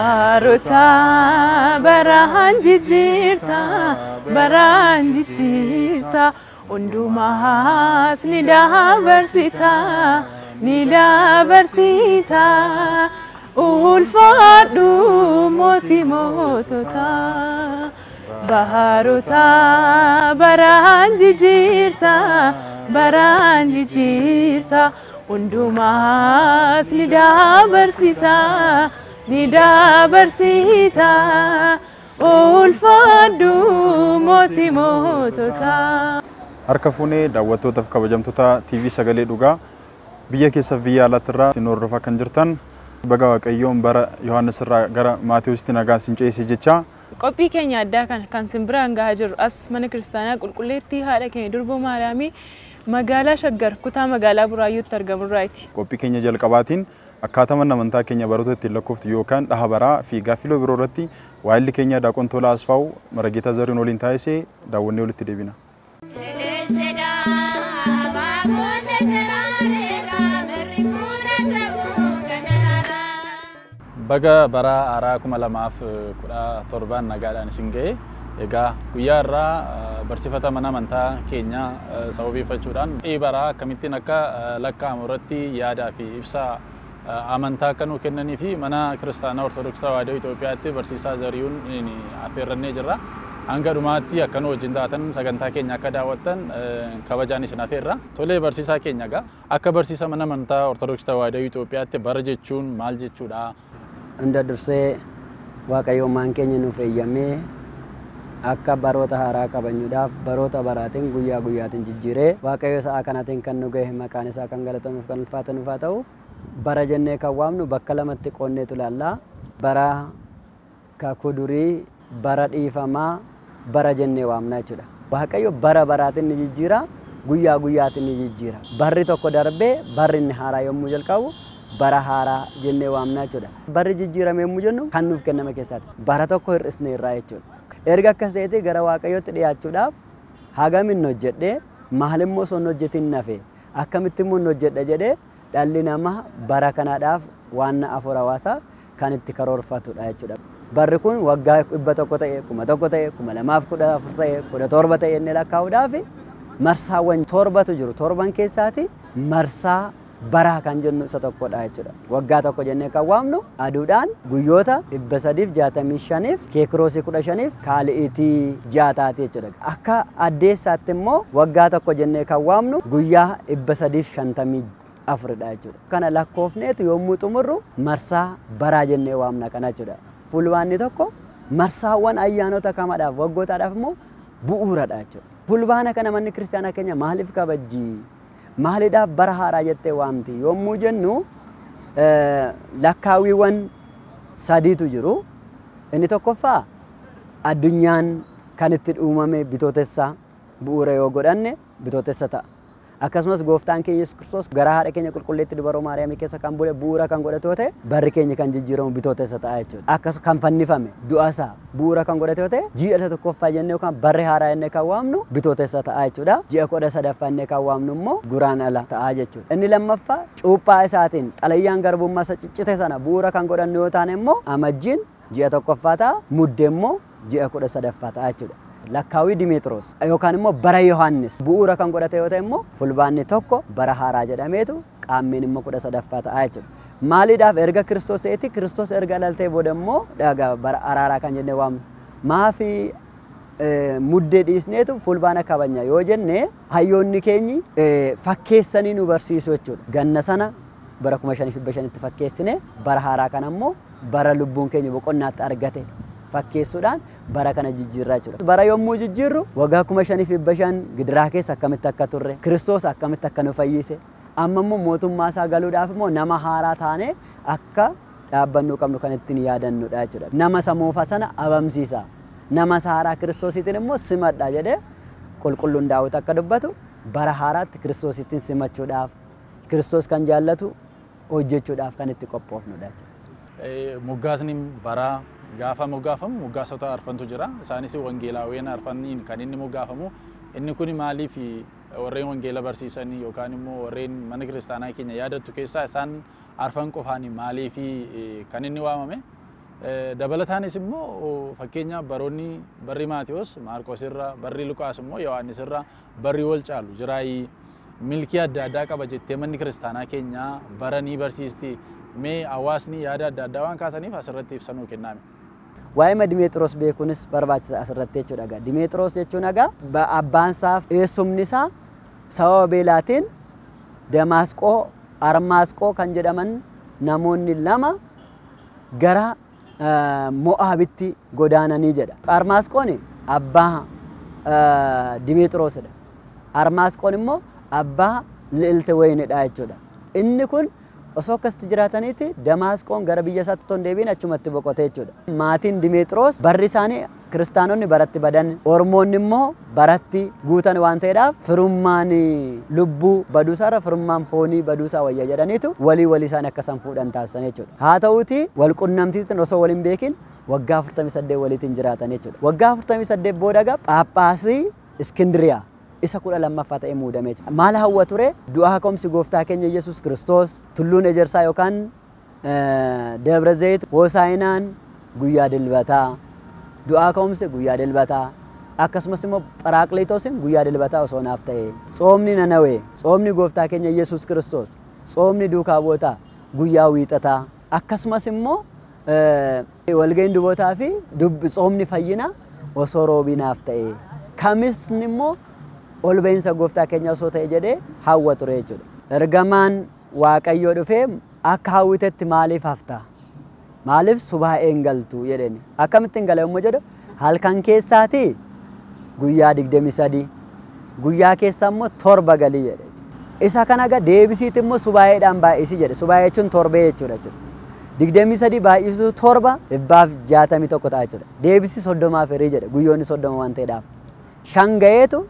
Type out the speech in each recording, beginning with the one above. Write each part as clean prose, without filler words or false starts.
Barota baranjijirta baranjijirta undumahas nidabarsita ulfadu moti motota Barota baranjijirta undumahas nidabarsita ulfadu moti motota harka fuunee daawwattootaaf kabajamtoota TV Sagalee Dhugaa biyya keessa biyya alaatti isin hordofaa kan jirtan baga Waaqayyoon bara Yohaannis irraa gara Maatewositti nagaan sin ceesise jecha qophii keenya addaa kan simbiraan gahaa jiru as mana kiristaanaa qulqulleettii haadha keenya Durboo Maariyaamii magaalaa Shaggar kutaa magaalaa Buraayyuutti argamurraati. qophii keenya jalqabaatiin akkaataa mana amantaa keenya baroota ittiin lakkooftu yookaan dhahabaraa fi gaafiloo biroo irratti waa'illi keenya Daaqon Tolaa Asfaa'u Marageetaa Zariin waliin taasisee daawwannee walitti deebina. Baga bara haaraa 2017 nagaadhaan isin ga'e. Egaa guyyaa irraa barsiifata mana amantaa keenya sababeeffachuudhaan bara akkamittiin akka lakkaa'amu irratti yaadaa fi ibsaa amantaa kan nu kennanii fi mana kiristaanaa Ortodoksii Tawaahidoo Itoophiyaatti barsiisaa Zarihuun affeerrannee jirra. Hanga dhumaatti akka nu wajjin taatan sagantaa keenya akka daawwattan kabajaan isin affeerra. Tolee barsiisaa keenya egaa akka barsiisa mana amantaa Ortodoksii Tawaahidoo Itoophiyaatti bara jechuun maal jechuudha? Hunda dursee Waaqayyoon keenya nuuf eeyyamee akka baroota haaraa qabanyuudhaaf baroota baraatiin guyyaa guyyaatiin jijjiiree Waaqayyo sa'a kanaatiin kan nu ga'e maqaan isaa kan galatamuuf kan ulfaatanuuf haa ta'u. Bara jennee kan waamnu bakka lamatti qoonneetu ilaalla. Bara kakuu durii, bara dhiifamaa, bara jennee waamna jechuudha. Waaqayyo bara baraatiin ni jijjiira, guyyaa guyyaatiin ni jijjiira. Barri tokko darbee barri inni haaraa yommuu jalqabu bara haaraa jennee waamna jechuudha. Barri jijjiirame yommuu jennu kan nuuf kenname keessaati. Bara tokko hir'isne irraa jechuudha. Erga akkas ta'eeti gara Waaqayyootti dhiyaachuudhaaf hagamin hojjedhee maalimmoo son hojjetin nafe akkamitti immoo hojjedha jedhee dhalli namaa bara kanaadhaaf waan afur hawaasaa kan itti karoorfatudha jechuudha. Barri kun waggaa 100 ta'e, 1000 ta'e, 2014 ta'e, 17 ta'e inni lakkaa'uudhaaf marsaawwan torbatu jiru. Torban keessaati marsaa bara kan jennu isa tokkodha jechuudha. Waggaa tokko jennee kan waamnu aduudhaan guyyoota 365 keekroosii 15 kaali'iitii 6 jechuudha. Akka addeessaatti immoo waggaa tokko jennee kan waamnu guyyaa 354 jechuudha. Kana lakkoofneetu yommuu xumurru marsaa baraa jennee waamna kana jechuudha. Fulbaanni tokko marsaawwan ayyaanota kamaadhaaf waggootaadhaaf immoo bu'uuradha jechuudha. Fulbaana kana manni kiristaanaa keenya maaliif kabajji? Maaliidhaaf bara haaraa jettee waamti? Yommuu jennu lakkaawwiiwwan sadiitu jiru. Inni tokkoffaa addunyaan kan itti uumame bitootessa bu'uura yoo godhanne bitootessa ta'a. Akkasumas gooftaan keenya Yesuus Kiristoos gara haadha keenya qulqulleettii Dubaroo Maariyaamii keessa kan bule bu'uura kan godhate yoo ta'e barri keenya kan jijjiiramu bitootessa ta'a jechuudha. Akkasumas kan fannifame du'asaa bu'uura kan godhate yoo ta'e ji'a tokkoffaa jennee yookaan barri haaraa jennee kan waamnu bitootessa ta'a jechuudha. Ji'a 13ffaa jennee kan waamnu immoo Guraandhala ta'a jechuudha. Inni lammaffaa cuuphaa isaatiin xalayyaan garbummaa isa ciccite sana bu'uura kan godhannu yoo taane immoo amajjiin ji'a tokkoffaa ta'a, muddee immoo ji'a 13ffaa ta'a jechuudha. Lakkaawii Dimeexiroos yookaan immoo bara Yohaannis bu'uura kan godhate yoo ta'e immoo fulbaanni tokko bara haaraa jedhameetu qaammiin immoo 13ffaa ta'a jechuudha. Maaliidhaaf erga Kiristoos ta'etti Kiristoos erga dhaltee booda immoo bara araaraa kan jennee waamnu. Maafi muddee dhiisneetu fulbaana kabajna yoo jenne hayyoonni keenyi fakkeessanii nu barsiisu jechuudha. Ganna sana bara 5,500tti fakkeessine bara haaraa kana immoo bara lubbuun keenya boqonnaatti argate fakkeessuudhaan bara kana jijjiirraa jechuudha. Bara yommuu jijjiirru waggaa 5,500 gidiraa keessa akkamitti akka turre Kiristoos akkamitti akka nu fayyise amma immoo mootummaa isaa galuudhaaf immoo nama haaraa taane akka dhaabbannuu qabnu kan ittiin yaadannudha jechuudha. Nama samuufa sana abamsiisa. Nama haaraa Kiristoosiitiin immoo simadha jedhee qulqulluun Daawit akka dubbatu bara haaraatti Kiristoosittiin simachuudhaaf Kiristoos kan jaallatu hojjechuudhaaf kan itti qophoofnudha jechuudha. moggaasni baraa gaafa moggaafamu moggaasota arfantu jira. Isaanis wangeelaawwan arfaniin kan inni moggaafamu. Inni kun maaliif warreen wangeela barsiisanii yookaan immoo warreen mana kiristaanaa keenya yaadattu keessaa isaan arfan qofaan maaliif kan inni waamame. Dabalataanis immoo fakkeenya baroonni barri Maatiyos, Maarqos irra, barri Luqaas immoo Yohaannis irra barri wal caalu jiraayi milkii adda addaa qaba jettee manni kiristaanaa keenya baranii barsiisti. Mee hawaasni yaada adda addaa waan kaasaniif asirratti ibsanuu kenname. Waa'ee Dimeexiroos beekuunis barbaachisaa asirratti jechuudha. Dimeexiroos jechuun abbaan isaaf eessumni isaa sababa beelaatiin Damaasqoo, Armaasqoo kan jedhaman namoonni lama gara Mo'aabitti godaananii jedha. Armaasqoon abbaa Dimeexiroosidha. Armaasqoon immoo abbaa Li'ilti Wayinidha jechuudha. Inni kun osoo akkasitti jiraataniiti Damaasqoon gara biyya isaatti osoo hin deebiin achumatti boqotee jechuudha. Maatiin Dimeexiroos barri isaanii kiristaanonni baratti badan, Oromoonni immoo baratti guutan waan ta'eedhaaf firummaan lubbuu baduusaarra firummaan foonii baduusaa wayya jedhaniitu walii isaanii akkasaan fuudhan taasisan jechuudha. Haa ta'uuti wal qunnamtiitiin osoo waliin beekin waggaa 48 waliitiin jiraatan jechuudha. Waggaa 48 booda Phaaphaasii Iskindiriyaa isa 12ffaa ta'ee muudame. Maal hawwa ture? Du'aa ka'umsi gooftaa keenya Yesuus Kiristoos tulluun ejersaa yookaan Debre Zayit Hoosaayinaan guyyaa dilbataa, du'aa ka'umsi guyyaa dilbataa, akkasumas immoo Pharaaqliitoosiin guyyaa dilbataa osoo naaf ta'e, tsoomni Nanawee, tsoomni gooftaa keenya Yesuus Kiristoos, tsoomni duukaa bootaa guyyaa wiixataa, akkasumas immoo walga'iin dubootaa fi tsoomni fayyina osoo roobii naaf ta'e, kamisni immoo ol ba'iinsa gooftaa keenya osoo ta'e jedhee hawwa ture jechuudha. Ergamaan Waaqayyoo dhufee akka hawwitetti maaliif hafta? Maaliif subaa'een galtu jedheni. Akkamittiin gala yommuu jedhu halkan keessaatii guyyaa 23 guyyaa keessaa immoo 7 galii jedhe. Isa kana deebisiitti immoo subaa'eedhaan baay'isi jedhe. Subaa'ee jechuun torbee jechuudha. 23 baay'isuu 7 161 ta'a jechuudha. Deebisi 30 firii jedhe. Guyyoonni 30 waan ta'eedhaaf. 5 gaheetu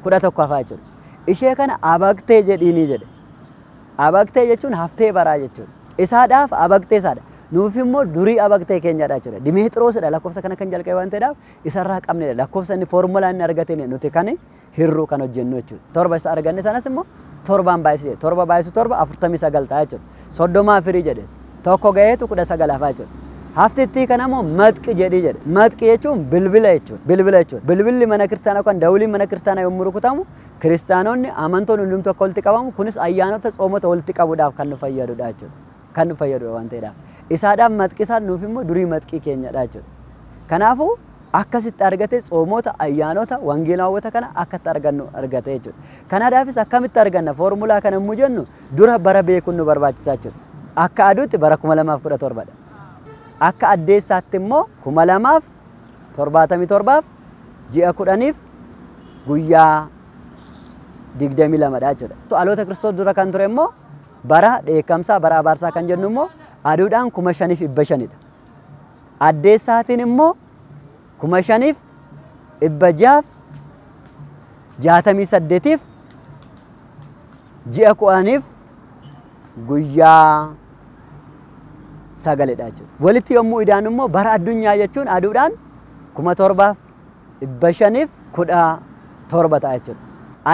11 hafaa jechuudha. Ishee kana abaqtee jedhiinii jedhe. Abaqtee jechuun haftee baraa jechuudha. Isaadhaaf abaqtee isaadha. Nuuf immoo durii abaqtee keenyadha jechuudha. Dimeexiroosidha lakkoofsa kana kan jalqabe waan ta'eedhaaf isarraa qabnedha. Lakkoofsa inni foormulaa inni argateen nuti kan hirruu kan hojjennu jechuudha. 7 isa arganne sanas immoo 7 baay'isee 7 baay'isu 7 49 ta'a jechuudha. 30 firii jedhe. Tokko gaheetu 19 hafaa jechuudha. Haftittii kana immoo maxqi jedhii jedhe. Maxqi jechuun bilbila jechuudha. Bilbila jechuudha. Bilbilli mana kiristaanaa kan dawliin mana kiristaanaa yommuu rukutamu kiristaanonni amantoonni hundumtu akka walitti qabamu kunis ayyaanota tsoomota walitti qabuudhaaf kan nu fayyadudha jechuudha. Kan nu fayyadudha waan ta'eedhaaf. Isaadhaaf maxqi isaan nuuf immoo durii maxqii keenyadha jechuudha. Kanaafuu akkasitti argate tsoomota ayyaanota wangeelaawwata kana akkatti argannu argate jechuudha. Kanaadhaafis akkamitti arganna foormulaa kana yommuu jennu dura bara beekuun nu barbaachisaa jechuudha. Akka aduutti bara 2017dha. Akka addeessaatti immoo 2077 ji'a 10 guyyaa 22dha jechuudha. Dhaloota Kiristoos dura kan ture immoo bara dheekkamsaa bara abaarsaa kan jennu immoo aduudhaan 5,500dha. Addeessaatiin immoo 5,668 ji'a 10 guyyaa 9dha jechuudha. Walitti yommuu idaan immoo bara addunyaa jechuun aduudhaan 7,517 ta'a jechuudha.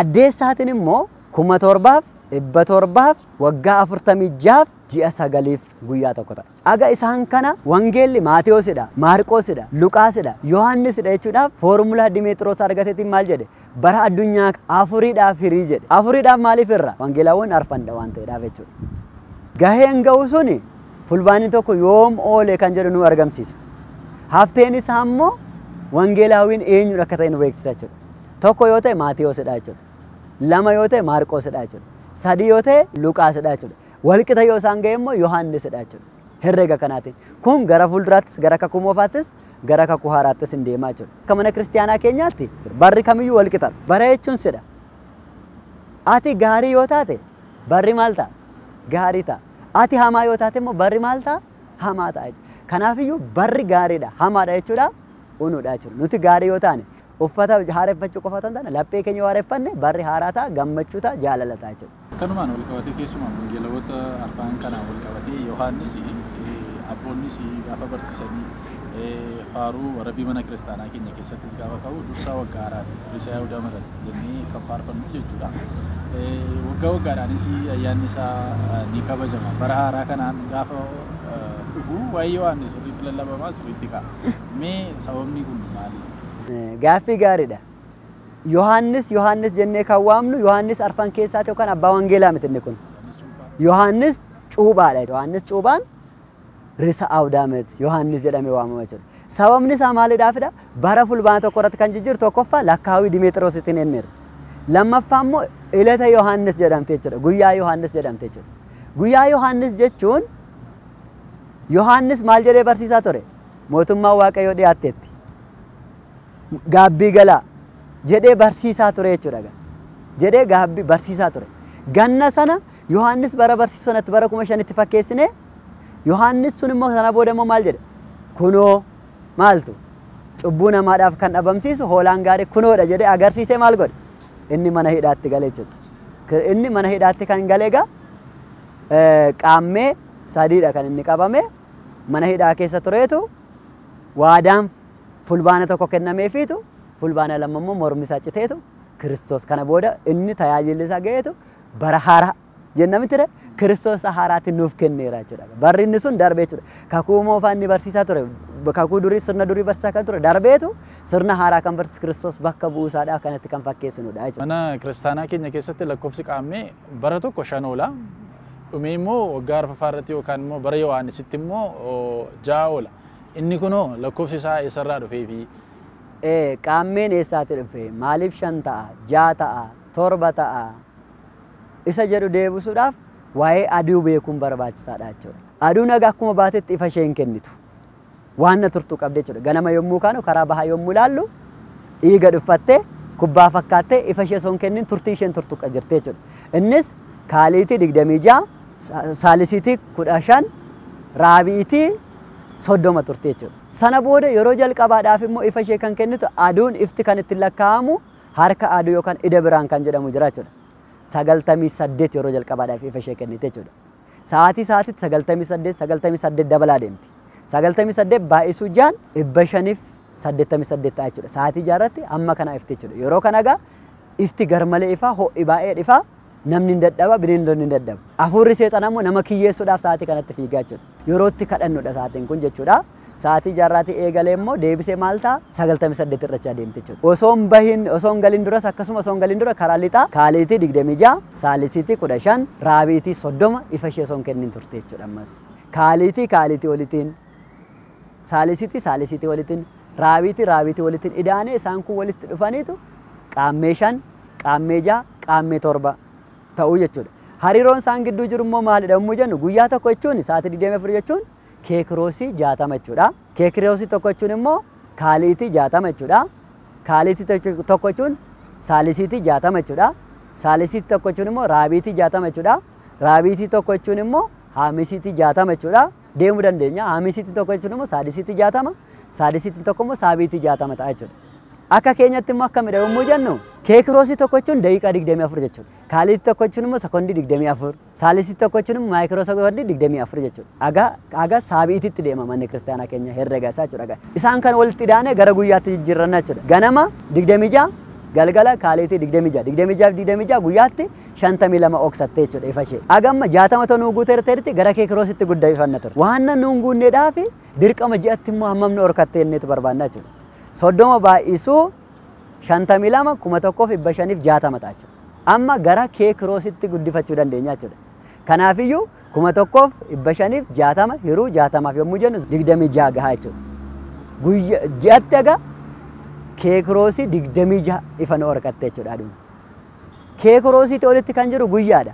Addeessaatiin immoo 7,700 waggaa 46 ji'a 9 guyyaa tokko ta'a. Aga isaan kana wangeelli Maatiyoosidha, Maarqoosidha, Luqaasidha, Yohaannisidha jechuudhaaf foormulaa Dimeexiroos argateetiin maal jedhe? Bara addunyaa afuriidhaaf hirii jedhe. Afuriidhaaf maaliif irra? Wangeelaawwan arfandha waan ta'eedhaaf jechuudha. Gaheen ga'u suni fulbaanii tokko yoom oole kan jedhu nu argamsiisa. Hafteen isaa immoo wangeelaawwiin eenyudha akka ta'e nu beeksisa jechuudha. Tokko yoo ta'e Maatiyoosidha jechuudha. Lama yoo ta'e Maarqoosidha jechuudha. Sadi yoo ta'e Luqaasidha jechuudha. Walqixa yoo isaan ga'e immoo Yohaannisidha jechuudha. Herrega kanaatiin. Kun gara fuulduraattis gara kakuu moofaattis gara kakuu haaraattis hin deemaa jechuudha. Akka mana kiristaanaa keenyaatti barri kamiyyuu walqixa. Bara jechuun sidha. Ati gaarii yoo taate barri maal ta'a? Gaarii ta'a. Ati hamaa yoo taate immoo barri maal ta'a? Hamaa ta'a jechuudha. Kanaafiyyuu barri gaariidha. Hamaadha jechuudha. Unuudha jechuudha. Nuti gaarii yoo taane uffata haareffachuu qofa otoo hin taane laphee keenya yoo haareffanne barri haaraa ta'a, gammachuu ta'a, jaalala ta'a jechuudha. Kanumaan wal qabatee keessumaa wangeelaawwata arfan kanaan wal qabatee Yohaannis abboonnis gaafa barsiisanii faaruu warabii mana kiristaanaa keenya keessattis gaafa ka'u dursaa waggaa haaraati Risaa Yahudaa ምህረት jennee kan faarfannu jechuudha. Waggaa waggaadhaanis ayyaanni isaa ni kabajama. Bara haaraa kanaan gaafa dhufu waa'ee Yohaannis sirriitti lallabamaa sirriitti ka'a. Mee sababni kun maali? Gaaffii gaariidha. Yohaannis jennee kan waamnu Yohaannis arfan keessaati yookaan abbaa wangeelaa miti inni kun. Yohaannis cuuphaadha. Yohaannis cuuphaan Risaa Yahudaa ምህረት Yohaannis jedhamee waamama jechuudha. Sababni isaa maalidhaafidha? Bara fulbaana tokko irratti kan jijjiiru tokkoffaa lakkaawii Dimeexiroositiin enneera. Lammaffaa immoo ilata Yohaannis jedhamte jechuudha. Guyyaa Yohaannis jedhamte jechuudha. Guyyaa Yohaannis jechuun Yohaannis maal jedhee barsiisaa ture? Mootummaan Waaqayyoo dhiyaatteetti. Gaabbii galaa jedhee barsiisaa ture jechuudha. Jedhee gaabbii barsiisaa ture. Ganna sana Yohaannis bara barsiisu sanatti bara 5,000tti fakkeessine Yohaannis sun immoo sana booda immoo maal jedhe? Kunoo maaltu? Cubbuu namaadhaaf kan dhabamsiisu hoolaan gaarii kunoodha jedhee agarsiisee maal godhe? Inni mana hidhaatti galee jechuudha. Inni mana hidhaatti kan galee egaa qaammee sadiidha kan inni qabame mana hidhaa keessa tureetu waadaan fulbaana tokko kennameefiitu fulbaana lama immoo mormi isaa citeetu Kiristoos kana booda inni tajaajilli isaa ga'eetu bara haaraa jennamitti Kiristoos haaraatti nuuf kenneera jechuudha. Barri inni sun darbee jechuudha. Kakuu moofaa inni barsiisaa ture. Kakuu durii sirna durii barsiisaa kan ture darbeetu sirna haaraa kan barsiisu Kiristoos bakka buusaadhaa kanatti kan fakkeessinudha jechuudha. Mana kiristaanaa keenya keessatti lakkoofsi qaammee bara tokko 5 oola. Dhumee immoo waggaa arfaffaa irratti yookaan immoo bara Yohaannisitti immoo 6 oola. Inni kunoo lakkoofsi isaa eessarraa dhufeefi? Qaammeen eessaatti dhufe? Maaliif 5 ta'a? 6 ta'a? 7 ta'a? Isa jedhu deebisuudhaaf waa'ee aduu beekuun barbaachisaadha jechuudha. Aduun egaa akkuma baatetti ifa ishee hin kennitu. Waan na turtuu qabdee jechuudha. Ganama yommuu kaanu karaa bahaa yommuu ilaallu dhiiga dhuffattee kubbaa fakkaattee ifa ishee osoo hin kennin turtii isheen turtuu jirtee jechuudha. Innis kaaliitii 26, saalisiitii 15, raabiitii 30 turtee jechuudha. Sana booda yeroo jalqabaadhaaf immoo ifa ishee kan kennitu aduun ifti kan ittiin lakkaa'amu harka aduu yookaan ida biraan kan jedhamu jira jechuudha. 98 yeroo jalqabaadhaaf ifa ishee kennite jechuudha. Sa'aatiitti 98 dabalaa deemti. 98 baay'isuu jaan 588 ta'a jechuudha. Sa'aatii jaarratti amma kana ifti jechuudha. Yeroo kana egaa ifti garmalee ifaa ho'i baay'ee ifaa namni hin dadhaba bineeldonni hin dadhabu. Hafuurri seexanaa immoo nama kiyyeessuudhaaf sa'aatii kanatti fiigaa jechuudha. Yeroo itti kadhannudha sa'aatiin kun jechuudha. Sa'aatii jaarraatti eegalee immoo deebisee maal ta'a 98 irrachaa deemte jechuudha. Osoo hin galin duras akkasuma osoo hin galin dura karaa lixaa kaaliitii 26, saalisiitii 15, raabiitii 30 ifa ishee osoo hin kennin turte jechuudha ammas. Kaaliitii walitiin, saalisiitii walitiin, raabiitii walitiin idaanee isaan kun walitti dhufaniitu qaammee 5, qaammee 6, qaammee 7 ta'uu jechuudha. Hariiroon isaan gidduu jiru immoo maalidha yommuu jennu guyyaa tokko jechuun sa'aatii 24 jechuun keekiroosii 60 jechuudha. Keekiroosii tokko jechuun immoo kaaliitii 60 jechuudha. Kaaliitii tokko jechuun saalisiitii 60 jechuudha. Saalisiitii tokko jechuun immoo raabiitii 60 jechuudha. Raabiitii tokko jechuun immoo haamisiitii 60 jechuudha. Deemuu dandeenya. Haamisiitii tokko jechuun immoo saadisiitii 60, saadisiitiin tokko immoo saabiitii 60 ta'a jechuudha. Akka keenyatti immoo akkamidha yommuu jennu keekiroosii tokko jechuun daqiiqaa 24 jechuudha. Kaaliitii tokko jechuun immoo sekondii 24, saalisiitii tokko jechuun immoo maayikiroo sekondii 24 jechuudha. Aga saabiitiitti deema manni kiristaanaa keenya herrega isaa jechuudha. Isaan kan walitti idaane gara guyyaatti jijjiirranna jechuudha. Ganama 26, galgala kaaliitii 26 guyyaatti 52 oksatte jechuudha ifa ishee. Agamma 60 tonuu guuteerteerti gara keekiroositti guddifanna ture. Waan nuun guunneedhaaf dirqama ji'atti immoo hammamni orkattee innitu barbaanna jechuudha. 30 baay'isuu 52 1,560 ta'a jechuudha. Amma gara keekiroositti guddifachuu dandeenya jechuudha. Kanaafiyyuu 1,560 hiruu 60 yommuu jennu 26 gahaa jechuudha. Ji'atti aga keekiroosii 26 ifa nu horkatte jechuudha aduun. Keekiroosiitti olitti kan jiru guyyaadha.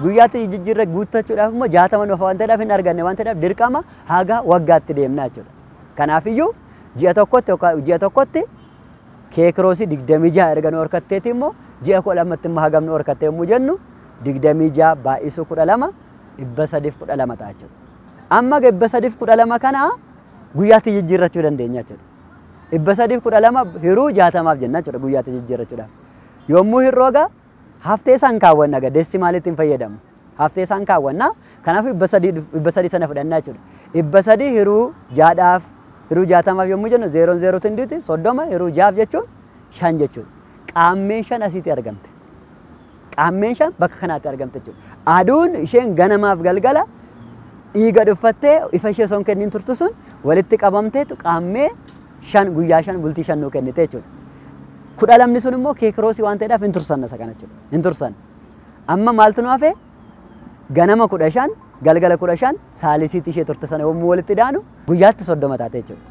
Guyyaatti jijjiirra guuttachuudhaaf immoo 60 nuuf waan ta'eedhaaf hin arganne waan ta'eedhaaf dirqama haga waggaatti deemna jechuudha. Kanaafiyyuu ji'a tokkotti keekiroosii 26 erga nu horkatteeti immoo ji'a 12tti immoo hagam nu horkatte yommuu jennu 26 baay'isuu 12 312 ta'a jechuudha. Amma 312 kana guyyaatti jijjiirrachuu dandeenya jechuudha. 312 hiruu 60maaf jenna jechuudha guyyaatti jijjiirrachuudhaaf. Yommuu hirrooga haftee san kaawwanna ga desimaalitti hin fayyadamu. haftee isaan kaawwanna kanaaf 300 sana fudhannaa jechuudha 300 hiruu jaadhaaf hiruu jaatamaaf yommuu jennu 00 tindiiti 30 hiruu jaaf jechuun 5 jechuudha qaammeen 5 asitti argamte qaammeen 5 bakka kanaatti argamte jechuudha aduun isheen ganamaaf galgala dhiiga dhuffattee ifa ishee son kennin turtu sun walitti qabamteetu qaammee 5 guyyaa 5 bultii 5 nuu kennite jechuudha 12 sun immoo keekiroosii waan ta'eedhaaf hin tursanna isa kana jechuudha hin tursan amma maaltu nu hafe ganama 15 galgala 15 saalisiitti ishee turte sana yommuu walitti daanu guyyaatti 30 taate jechuudha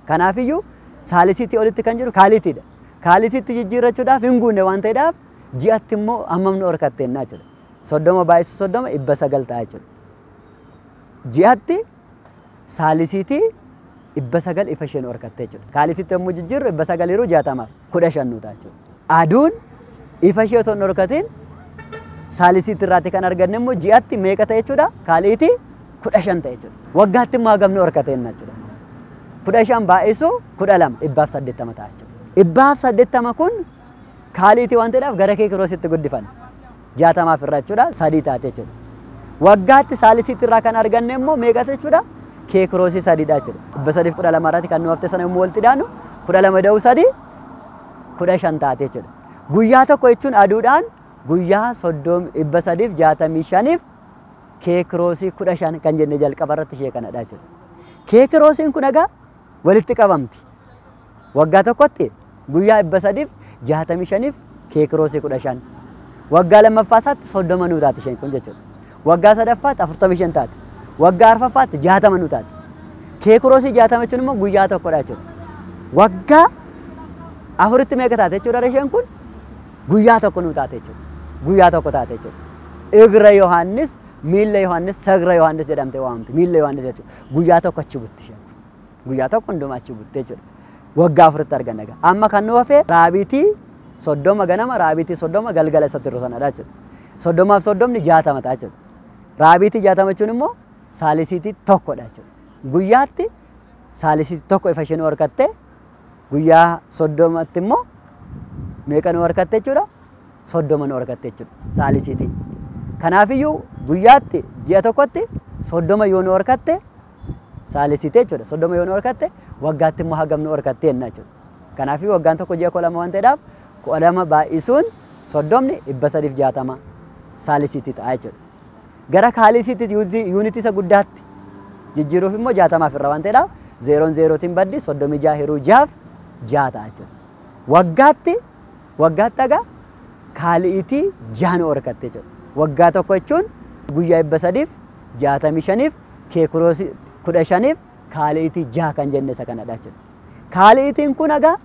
kanaafiyyuu saalisiitti olitti kan jiru kaaliitiidha kaaliitiitti jijjiirrachuudhaaf hin guunne waan ta'eedhaaf ji'atti immoo hammam nu horkatteenna jechuudha 30 baay'isu 30 900 ta'a jechuudha ji'atti saalisiitti 900 ifa isheen horkattee jechuudha kaaliitiitti yommuu jijjiirru 900 yeroo 60 15 nu ta'a jechuudha aduun ifa ishee otoo hin horkatiin saalisiitti irraatti kan arganne immoo ji'atti meeqa ta'e jechuudha kaaliitii 15 ta'e jechuudha waggaatti immoo hagamni horkateen jechuudha 15 baay'isu 12 180 ta'a jechuudha 180 kun kaaliitii waan ta'eedhaaf gara keekiroositti guddifan 60 irraa jechuudha 3 taate jechuudha waggaatti saalisiitti irraa kan arganne immoo meeqa ta'e jechuudha keekiroosii 3 dha jechuudha 312 irratti kan nu hafte sana immoo walitti daanu 12 da'u 3 15 taate jechuudha guyyaa tokko jechuun aduudhaan guyyaa 365 keekiroosii 15 kan jenne jalqaba irratti ishee kanadha jechuudha keekiroosiin kun egaa walitti qabamti waggaa tokkotti guyyaa 365 keekiroosii 15 waggaa lammaffaasaatti 30 nuu taate isheen kun jechuudha waggaa sadaffaatti 45 taate waggaa arfaffaatti 60 nuu taate keekiroosii 60 jechuun immoo guyyaa tokkodha jechuudha waggaa afuritti meeqa taate jechuudha isheen kun guyyaa tokko nuu taate jechuudha guyyaa tokko taate jechuudha egra yohannis miilla yohannis sagra yohannis jedhamte waamti miilla yohannis jechuudha guyyaa tokko achi butti isheen kun guyyaa tokko hundumaa achi butte jechuudha waggaa afuritti arganna egaa amma kan nu hafe raabitii 30 ganama raabitii 30 galgala isatti irra sanadha jechuudha 30 fi 30 60 ta'a jechuudha raabitii 60 jechuun immoo saalisiitii tokkodha jechuudha guyyaatti saalisiitii tokko ifa isheen horkatte guyyaa 30tti immoo meeqa nu horkatte jechuudha 30 nu horkatte jechuudha saalisiitii kanaafiyyuu guyyaatti ji'a tokkotti 30 yoo nu horkatte saalisiitee jechuudha 30 yoo nu horkatte waggaatti immoo hagam nu horkatte jenna jechuudha kanaafiyyuu waggaan tokko ji'a 12 waan ta'eedhaaf 12 baay'isuun 30 360 saalisiitii ta'a jechuudha gara kaalisiitti yuunitii isa guddaatti jijjiiruuf immoo 60 irra waan ta'eedhaaf 0 tiin baddi 36 hiruu 6 ta'a jechuudha waggaatti agaa kaaliitii 6 nu horkatte jechuudha waggaa tokko jechuun guyyaa 365 keekiroosii 15 kaaliitii 6 kan jenne isa kanadha jechuudha kaaliitiin kun agaa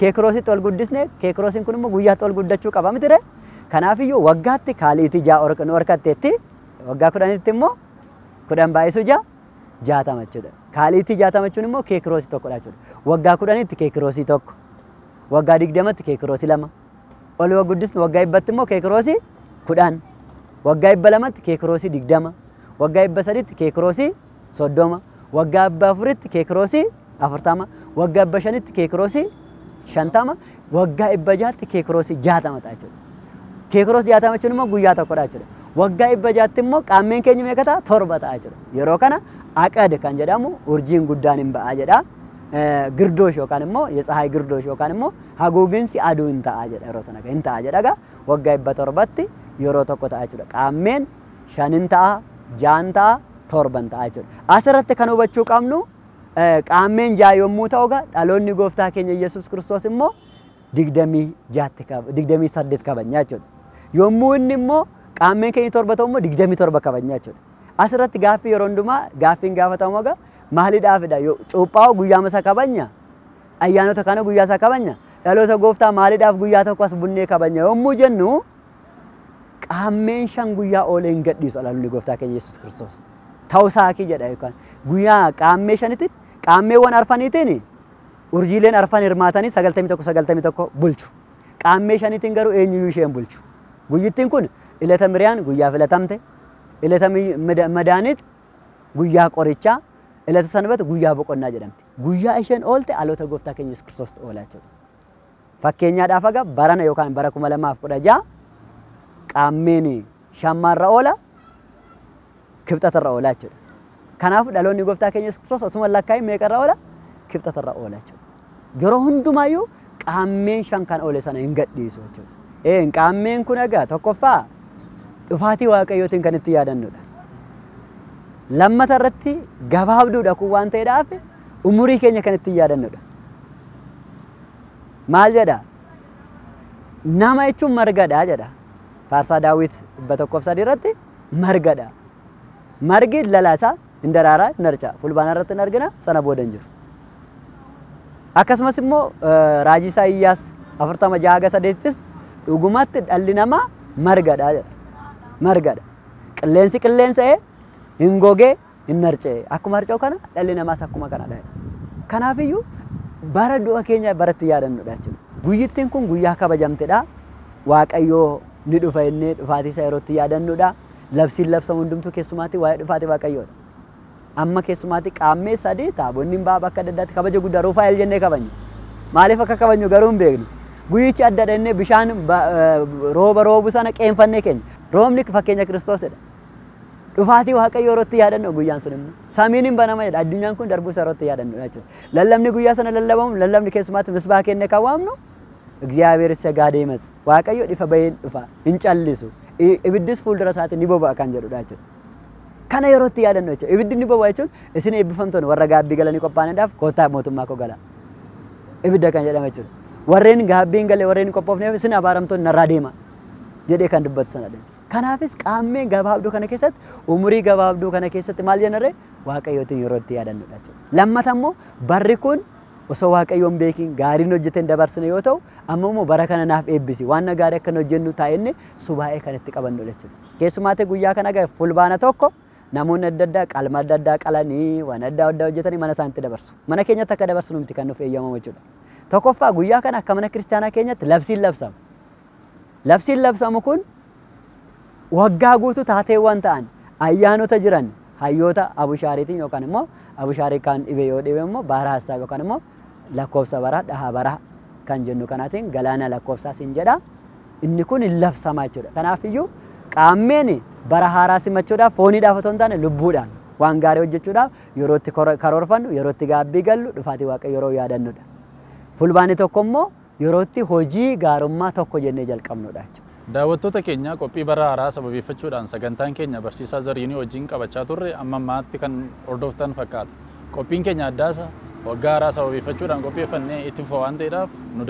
keekiroositti ol guddisne keekiroosiin kun immoo guyyaatti ol guddachuu qaba mitire kanaafiyyuu waggaatti kaaliitii 6 nu horkatteetti waggaa 10tti immoo 10 baay'isu 6 60 jechuudha kaaliitii 60 jechuun immoo keekiroosii tokkodha jechuudha waggaa 10tti keekiroosii tokko waggaa 20tti keekiroosii 2 ol yoo guddisne waggaa 100tti immoo keekiroosii 10 waggaa 200tti keekiroosii 20 waggaa 300tti keekiroosii 30 waggaa 400tti keekiroosii 40 waggaa 500tti keekiroosii 50 waggaa 600tti keekiroosii 60 ta'a jechuudha keekiroosii 60 jechuun immoo guyyaa tokkodha jechuudha waggaa 600tti immoo qaammeen keenya meeqa ta'a 7 ta'a jechuudha yeroo kana aqad kan jedhamu urjiin guddaan hin ba'a jedha ግርዶሽ yookaan immoo የፀሐይ ግርዶሽ yookaan immoo haguuginsi aduu hin ta'a jedha yeroo sana hin ta'a jedha waggaa 700tti yeroo tokko ta'a jechuudha qaammeen 5 ta'a 6 ta'a 7 ta'a jechuudha asirratti kan hubachuu qabnu qaammeen 6 yommuu ta'u dhaloonni gooftaa keenya Yesuus Kiristoos immoo 28 kabanya jechuudha yommuu inni immoo qaammeen keenya 7 ta'u immoo 27 kabanya jechuudha asirratti gaaffii yeroo hundumaa gaaffiin gaafatamu maaliidhaafidha cuuphaa guyyaa masa kabanya ayyaanota kana guyyaa isa kabanya dhaloota gooftaa maaliidhaaf guyyaa tokko as bunnee kabanya yommuu jennu qaammeen 5 guyyaa ooleen gadhiisu dhaloonni gooftaa keenya Yesuus Kiristoos ta'usaakii jedha yookaan guyyaa qaammee 5tti qaammeewwan arfaniitiin urjiileen arfan hirmaatanii 91 bulchu qaammee 5tiin garuu eenyuyyuu isheen bulchu guyyittiin kun ilata miriyaan guyyaa filatamte ilata madaanit guyyaa qorichaa ilata sanbat guyyaa boqonnaa jedhamti guyyaa isheen oolte dhaloota gooftaa keenya Yesuus Kiristoos oolaa jechuudha fakkeenyaadhaaf barana yookaan bara 2016 qaammeen shammarra oola kibxatarra oola jechuudha. Kanaaf dhaloonni gooftaa keenya Yesuus Kiristoos osuma lakkaa'in meeqarra oola kibxatarra oola jechuudha. Yeroo hundumaayyuu qaammeen shan kan oole sana hin gadhiisu jechuudha. Qaammeen kun egaa tokkoffaa dhufaatii waaqayyootiin kan itti yaadannudha. Lammata irratti gabaabduudha kun waan ta'eedhaaf umurii keenya kan itti yaadannudha. Maal jedha? Nama jechuun margadha jedha. Faarsaa Daawit 103 irratti margadha. Margi lalaasaa hin daraaraa hin harca'a. Fulbaana irratti hin argina sana booda hin jiru. Akkasumas immoo raajii Isaayyaas 46:8 dhugumatti dhalli namaa margadha jedha. Margadha. Qilleensi qilleensa'ee hin gogee hin harca'e. Akkuma harca'u kana dhalli namaas akkuma kanadha. Kanaafiyyuu bara du'a keenya baratti yaadannudha jechuudha. Guyyittiin kun guyyaa kabajamtedha. Waaqayyoo ni dhufa innee dhufaatii isaa yerootti yaadannudha. Labsiin labsamu hundumtuu keessumaatti waa'ee dhufaatii waaqayyoodha. Amma keessumaatti qaammee sadii taabonni ba'aa bakka adda addaatti kabaja guddaa Ruufaa'el jennee kabajna. Maaliif akka kabajnu garuu hin beeknu. Guyyichi adda jennee bishaan rooba roobu sana qeenfannee keenya. Roobni fakkeenya Kiristoosidha. Dhufaatii waaqayyoo yerootti yaadannu guyyaan sun immoo samiin hin banama jedha. Addunyaan kun darbuu isaa yerootti yaadannudha jechuudha. Lallabni guyyaa sana lallabamu lallabni keessumaatti misbaa kennee kan waamnu እግዚአብሔር ሰጋዴ መጽ waaqayyo dhifa bayeen dhufa hin callisu ibiddis fuuldura isaatti ni boba'a kan jedhudha jechuudha. Kana yerootti yaadannu jechuudha. Ibiddi ni boba'a jechuun isin eebbifamtoonni warra gaabbii galanii qophaa'aniidhaaf koottaa mootummaa koo gala. Ibidda kan jedhama jechuudha. Warreen gaabbiin galee warreen qophoofneef isin abaaramtoonni narraa deema jedhee kan dubbatu sanadha jechuudha. Kanaafis qaammee gabaabduu kana keessatti umurii gabaabduu kana keessatti maal jennarree waaqayyootiin yerootti yaadannudha jechuudha. Lammata immoo barri kun osoo waaqayyoon beekin gaariin hojjeteen dabarsine yoo ta'u amma immoo bara kana naaf eebbisi waan gaarii akka hojjennu taa'enne subaa'ee kan itti qabannu jechuudha. Keessumaatti guyyaa kana gahe fulbaana tokko namoonni adda addaa qalma adda addaa qalanii waan adda addaa hojjetanii mana isaaniitti dabarsu. Mana keenyatti akka dabarsinu miti kan nuuf eeyyamamu jechuudha. Tokkoffaa guyyaa kana akka mana kiristaanaa keenyatti labsiin labsama. Labsiin labsamu kun waggaa guutuu taateewwan ta'an ayyaanota jiran hayyoota abushaariitiin yookaan immoo abushaarii kan dhibee yoo dhibe immoo baara hasaab yookaan immoo lakkoofsa baraa dhahaa baraa kan jennu kanaatiin galaana lakkoofsaas hin jedha. Inni kun hin labsamaa jechuudha. Kanaafiyyuu qaammeen bara haaraa simachuudhaaf fooniidhaaf otoo hin taane lubbuudhaan waan gaarii hojjechuudhaaf yerootti karoorfannu yerootti gaabbii gallu dhufaatii waaqayyoo yeroo yaadannudha. Fulbaanni tokko immoo yerootti hojii gaarummaa tokko jennee jalqabnudha jechuudha. Daawwattoota keenya qophii bara haaraa sababeeffachuudhaan sagantaan keenya barsiisaa Zariinii wajjin qabachaa turre amma ammaatti kan hordoftan fakkaata. Qophiin keenya addaasa waggaa haaraa sababeeffachuudhaan qopheeffannee itti fufa waan ta'eedhaaf nu